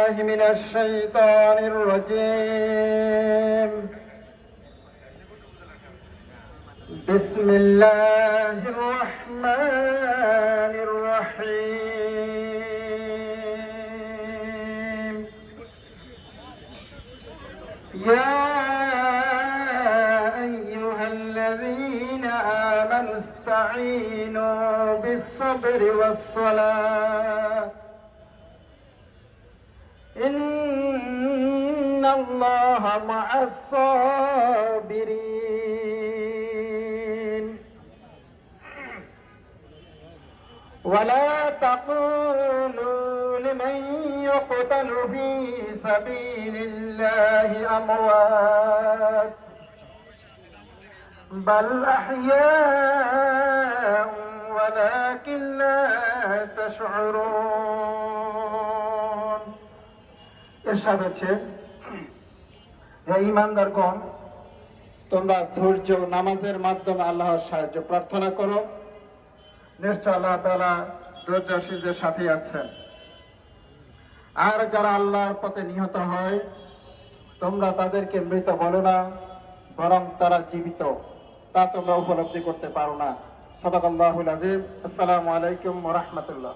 بالله من الشيطان الرجيم. بسم الله الرحمن الرحيم. يا أيها الذين آمنوا استعينوا بالصبر والصلاة إن الله مع الصابرين. ولا تقولوا لمن يقتل في سبيل الله أموات بل أحياء ولكن لا تشعرون. ইরশাদ হচ্ছে, হে ঈমানদারগণ, তোমরা ধৈর্য নামাজের মাধ্যমে আল্লাহর সাহায্য প্রার্থনা করো। নিশ্চয় আল্লাহ তাআলা ধৈর্যশীলদের সাথে আছেন। আর যারা আল্লাহর পথে নিহত হয় তোমরা তাদেরকে মৃত বলো না, বরং তারা জীবিত, তা তোমরা উপলব্ধি করতে পারো না। সাদাকাল্লাহুল আযীম। আসসালামু আলাইকুম ওয়া রাহমাতুল্লাহ।